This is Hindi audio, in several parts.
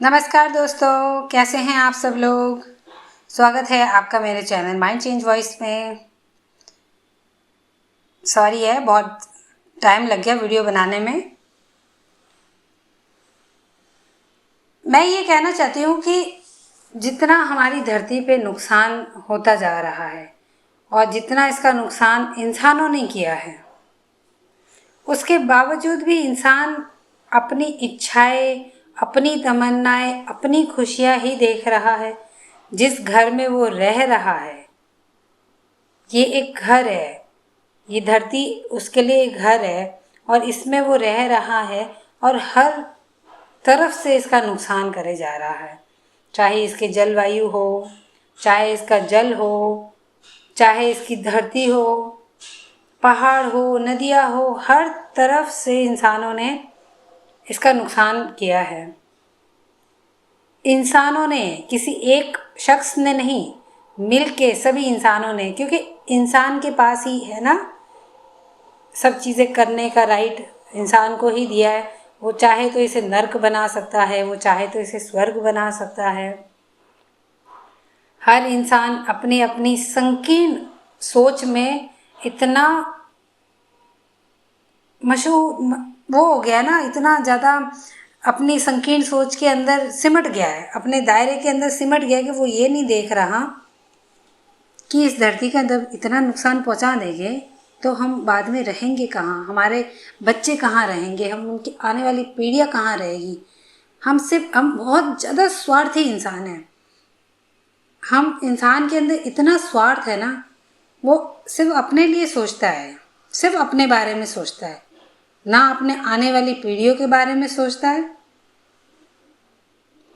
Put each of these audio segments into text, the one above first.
नमस्कार दोस्तों, कैसे हैं आप सब लोग। स्वागत है आपका मेरे चैनल माइंड चेंज वॉइस में। सॉरी है, बहुत टाइम लग गया वीडियो बनाने में। मैं ये कहना चाहती हूँ कि जितना हमारी धरती पे नुकसान होता जा रहा है और जितना इसका नुकसान इंसानों ने किया है, उसके बावजूद भी इंसान अपनी इच्छाएं, अपनी तमन्नाएं, अपनी खुशियां ही देख रहा है। जिस घर में वो रह रहा है, ये एक घर है, ये धरती उसके लिए एक घर है और इसमें वो रह रहा है और हर तरफ से इसका नुकसान करे जा रहा है। चाहे इसके जलवायु हो, चाहे इसका जल हो, चाहे इसकी धरती हो, पहाड़ हो, नदियाँ हो, हर तरफ से इंसानों ने इसका नुकसान किया है। इंसानों ने, किसी एक शख्स ने नहीं, मिल के सभी इंसानों ने, क्योंकि इंसान के पास ही है ना सब चीज़ें करने का राइट, इंसान को ही दिया है। वो चाहे तो इसे नर्क बना सकता है, वो चाहे तो इसे स्वर्ग बना सकता है। हर इंसान अपनी अपनी संकीर्ण सोच में इतना मशहूर वो हो गया ना, इतना ज़्यादा अपनी संकीर्ण सोच के अंदर सिमट गया है, अपने दायरे के अंदर सिमट गया कि वो ये नहीं देख रहा कि इस धरती के अंदर इतना नुकसान पहुंचा देंगे तो हम बाद में रहेंगे कहाँ, हमारे बच्चे कहाँ रहेंगे, हम उनकी आने वाली पीढ़ियाँ कहाँ रहेगी। हम बहुत ज़्यादा स्वार्थी इंसान हैं। हम इंसान के अंदर इतना स्वार्थ है ना, वो सिर्फ अपने लिए सोचता है, सिर्फ अपने बारे में सोचता है, ना अपने आने वाली पीढ़ियों के बारे में सोचता है,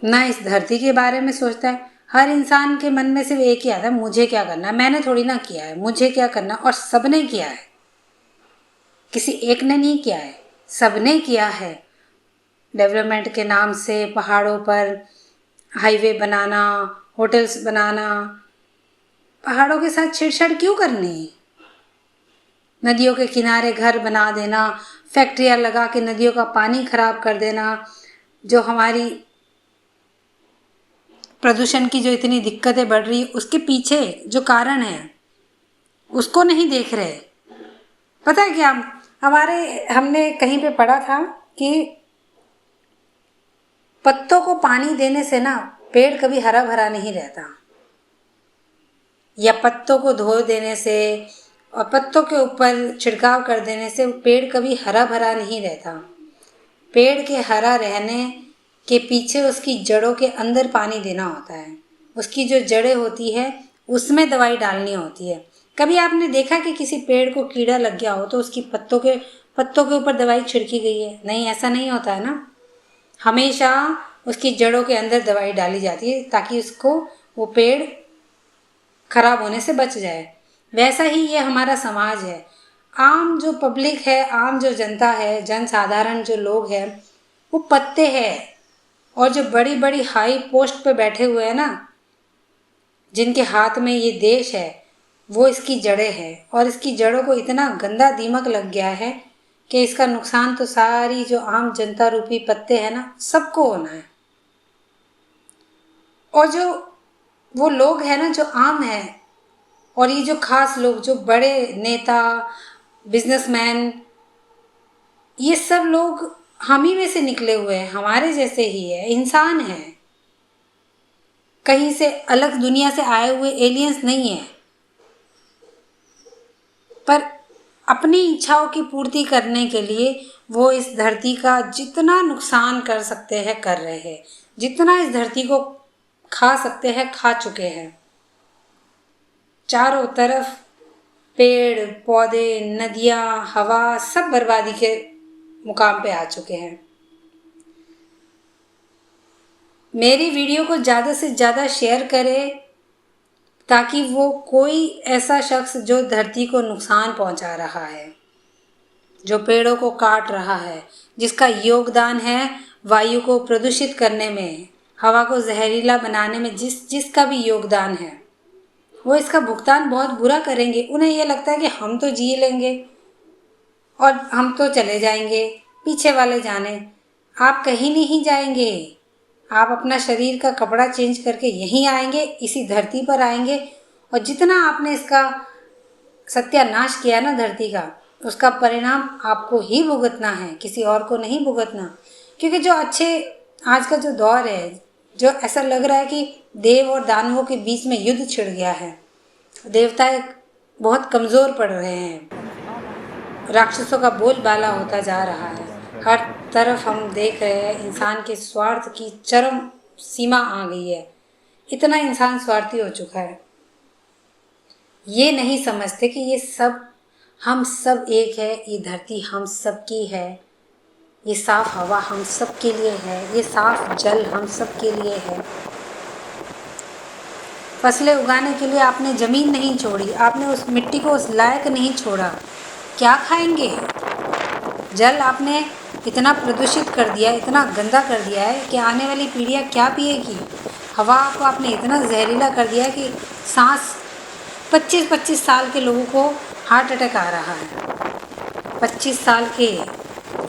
ना इस धरती के बारे में सोचता है। हर इंसान के मन में सिर्फ एक ही आता है, मुझे क्या करना है, मैंने थोड़ी ना किया है, मुझे क्या करना। और सबने किया है, किसी एक ने नहीं किया है, सबने किया है। डेवलपमेंट के नाम से पहाड़ों पर हाईवे बनाना, होटल्स बनाना, पहाड़ों के साथ छेड़छाड़ क्यों करनी। नदियों के किनारे घर बना देना, फैक्ट्रियाँ लगा के नदियों का पानी खराब कर देना, जो हमारी प्रदूषण की जो इतनी दिक्कतें बढ़ रही है उसके पीछे जो कारण है उसको नहीं देख रहे। पता है क्या, हमने कहीं पे पढ़ा था कि पत्तों को पानी देने से ना पेड़ कभी हरा भरा नहीं रहता, या पत्तों को धो देने से और पत्तों के ऊपर छिड़काव कर देने से पेड़ कभी हरा भरा नहीं रहता। पेड़ के हरा रहने के पीछे उसकी जड़ों के अंदर पानी देना होता है। उसकी जो जड़ें होती है उसमें दवाई डालनी होती है। कभी आपने देखा कि किसी पेड़ को कीड़ा लग गया हो तो उसकी पत्तों के ऊपर दवाई छिड़की गई है? नहीं, ऐसा नहीं होता है ना। हमेशा उसकी जड़ों के अंदर दवाई डाली जाती है ताकि उसको, वो पेड़ खराब होने से बच जाए। वैसा ही ये हमारा समाज है। आम जो पब्लिक है, आम जो जनता है, जन साधारण जो लोग हैं, वो पत्ते हैं। और जो बड़ी बड़ी हाई पोस्ट पे बैठे हुए हैं ना, जिनके हाथ में ये देश है, वो इसकी जड़ें हैं। और इसकी जड़ों को इतना गंदा दीमक लग गया है कि इसका नुकसान तो सारी जो आम जनता रूपी पत्ते हैं ना, सबको होना है। और जो वो लोग हैं ना जो आम हैं, और ये जो खास लोग, जो बड़े नेता, बिजनेसमैन, ये सब लोग हम ही में से निकले हुए हैं, हमारे जैसे ही है, इंसान है, कहीं से अलग दुनिया से आए हुए एलियंस नहीं है। पर अपनी इच्छाओं की पूर्ति करने के लिए वो इस धरती का जितना नुकसान कर सकते हैं कर रहे हैं, जितना इस धरती को खा सकते हैं खा चुके हैं। चारों तरफ पेड़ पौधे, नदियाँ, हवा, सब बर्बादी के मुकाम पे आ चुके हैं। मेरी वीडियो को ज़्यादा से ज़्यादा शेयर करें ताकि वो कोई ऐसा शख्स जो धरती को नुकसान पहुंचा रहा है, जो पेड़ों को काट रहा है, जिसका योगदान है वायु को प्रदूषित करने में, हवा को जहरीला बनाने में, जिसका भी योगदान है, वो इसका भुगतान बहुत बुरा करेंगे। उन्हें ये लगता है कि हम तो जी लेंगे और हम तो चले जाएंगे, पीछे वाले जाने। आप कहीं नहीं जाएंगे, आप अपना शरीर का कपड़ा चेंज करके यहीं आएंगे, इसी धरती पर आएंगे, और जितना आपने इसका सत्यानाश किया ना धरती का, उसका परिणाम आपको ही भुगतना है, किसी और को नहीं भुगतना। क्योंकि जो अच्छे आज का जो दौर है, जो ऐसा लग रहा है कि देव और दानवों के बीच में युद्ध छिड़ गया है, देवता बहुत कमज़ोर पड़ रहे हैं, राक्षसों का बोलबाला होता जा रहा है, हर तरफ हम देख रहे हैं इंसान के स्वार्थ की चरम सीमा आ गई है, इतना इंसान स्वार्थी हो चुका है। ये नहीं समझते कि ये सब, हम सब एक है, ये धरती हम सब की है, ये साफ हवा हम सब के लिए है, ये साफ जल हम सब के लिए है। फसलें उगाने के लिए आपने ज़मीन नहीं छोड़ी, आपने उस मिट्टी को उस लायक नहीं छोड़ा, क्या खाएंगे? जल आपने इतना प्रदूषित कर दिया, इतना गंदा कर दिया है कि आने वाली पीढ़ियाँ क्या पिएगी। हवा को आपने इतना जहरीला कर दिया कि सांस 25-25 साल के लोगों को हार्ट अटैक आ रहा है। 25 साल के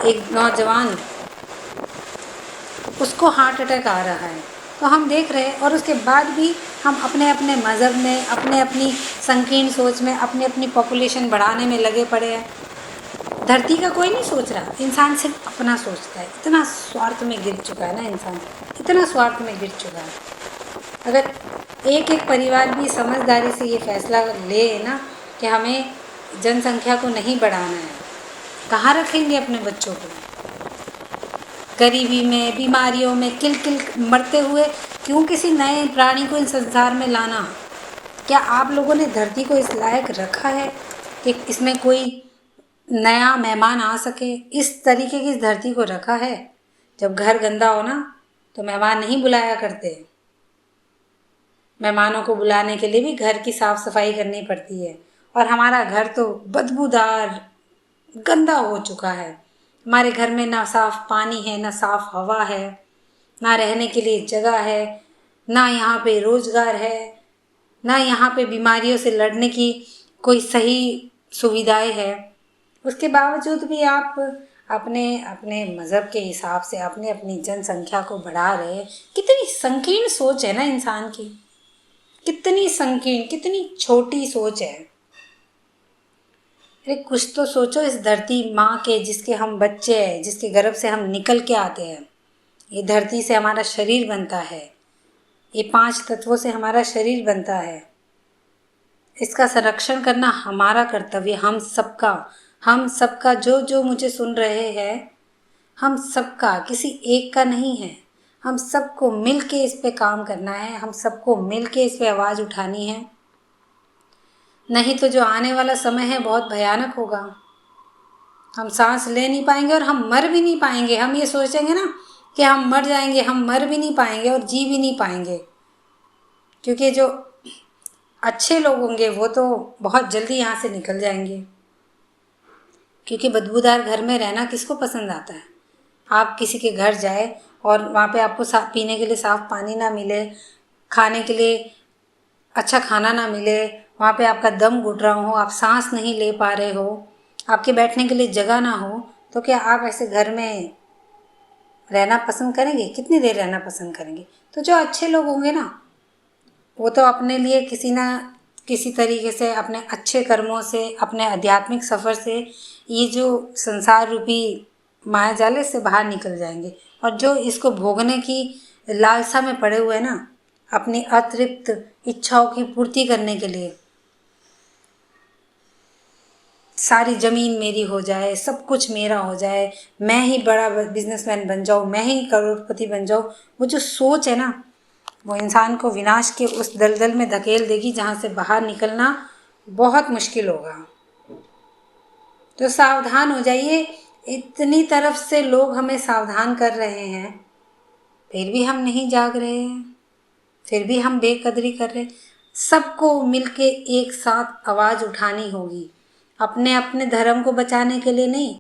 एक नौजवान, उसको हार्ट अटैक आ रहा है। तो हम देख रहे हैं, और उसके बाद भी हम अपने अपने मज़हब में, अपने अपनी संकीर्ण सोच में, अपनी अपनी पॉपुलेशन बढ़ाने में लगे पड़े हैं। धरती का कोई नहीं सोच रहा, इंसान सिर्फ अपना सोचता है। इतना स्वार्थ में गिर चुका है ना इंसान, इतना स्वार्थ में गिर चुका है। अगर एक एक परिवार भी समझदारी से ये फैसला ले ना कि हमें जनसंख्या को नहीं बढ़ाना है, कहाँ रखेंगे अपने बच्चों को? गरीबी में, बीमारियों में किल किल मरते हुए क्यों किसी नए प्राणी को इस संसार में लाना? क्या आप लोगों ने धरती को इस लायक रखा है कि इसमें कोई नया मेहमान आ सके? इस तरीके की इस धरती को रखा है? जब घर गंदा हो ना तो मेहमान नहीं बुलाया करते, मेहमानों को बुलाने के लिए भी घर की साफ़ सफाई करनी पड़ती है। और हमारा घर तो बदबूदार गंदा हो चुका है। हमारे घर में ना साफ़ पानी है, ना साफ़ हवा है, ना रहने के लिए जगह है, ना यहाँ पे रोज़गार है, ना यहाँ पे बीमारियों से लड़ने की कोई सही सुविधाएं है। उसके बावजूद भी आप अपने अपने मज़हब के हिसाब से अपने अपनी जनसंख्या को बढ़ा रहे हैं। कितनी संकीर्ण सोच है ना इंसान की, कितनी संकीर्ण, कितनी छोटी सोच है। अरे कुछ तो सोचो इस धरती माँ के, जिसके हम बच्चे हैं, जिसके गर्भ से हम निकल के आते हैं। ये धरती से हमारा शरीर बनता है, ये 5 तत्वों से हमारा शरीर बनता है। इसका संरक्षण करना हमारा कर्तव्य, हम सबका जो जो मुझे सुन रहे हैं, हम सबका, किसी एक का नहीं है। हम सबको मिल के इस पे काम करना है, हम सबको मिल के इस पे आवाज़ उठानी है। नहीं तो जो आने वाला समय है बहुत भयानक होगा। हम सांस ले नहीं पाएंगे और हम मर भी नहीं पाएंगे। हम ये सोचेंगे ना कि हम मर जाएंगे, हम मर भी नहीं पाएंगे और जी भी नहीं पाएंगे। क्योंकि जो अच्छे लोग होंगे वो तो बहुत जल्दी यहाँ से निकल जाएंगे। क्योंकि बदबूदार घर में रहना किसको पसंद आता है? आप किसी के घर जाए और वहाँ पे आपको पीने के लिए साफ़ पानी ना मिले, खाने के लिए अच्छा खाना ना मिले, वहाँ पे आपका दम घुट रहा हो, आप सांस नहीं ले पा रहे हो, आपके बैठने के लिए जगह ना हो, तो क्या आप ऐसे घर में रहना पसंद करेंगे? कितनी देर रहना पसंद करेंगे? तो जो अच्छे लोग होंगे ना, वो तो अपने लिए किसी ना किसी तरीके से अपने अच्छे कर्मों से, अपने आध्यात्मिक सफ़र से ये जो संसार रूपी माया जाले से बाहर निकल जाएंगे। और जो इसको भोगने की लालसा में पड़े हुए ना, अपनी अतृप्त इच्छाओं की पूर्ति करने के लिए, सारी ज़मीन मेरी हो जाए, सब कुछ मेरा हो जाए, मैं ही बड़ा बिजनेसमैन बन जाऊँ, मैं ही करोड़पति बन जाऊँ, वो जो सोच है ना, वो इंसान को विनाश के उस दलदल में धकेल देगी जहाँ से बाहर निकलना बहुत मुश्किल होगा। तो सावधान हो जाइए। इतनी तरफ से लोग हमें सावधान कर रहे हैं, फिर भी हम नहीं जाग रहे हैं, फिर भी हम बेकदरी कर रहे हैं। सबको मिलके एक साथ आवाज़ उठानी होगी, अपने अपने धर्म को बचाने के लिए नहीं,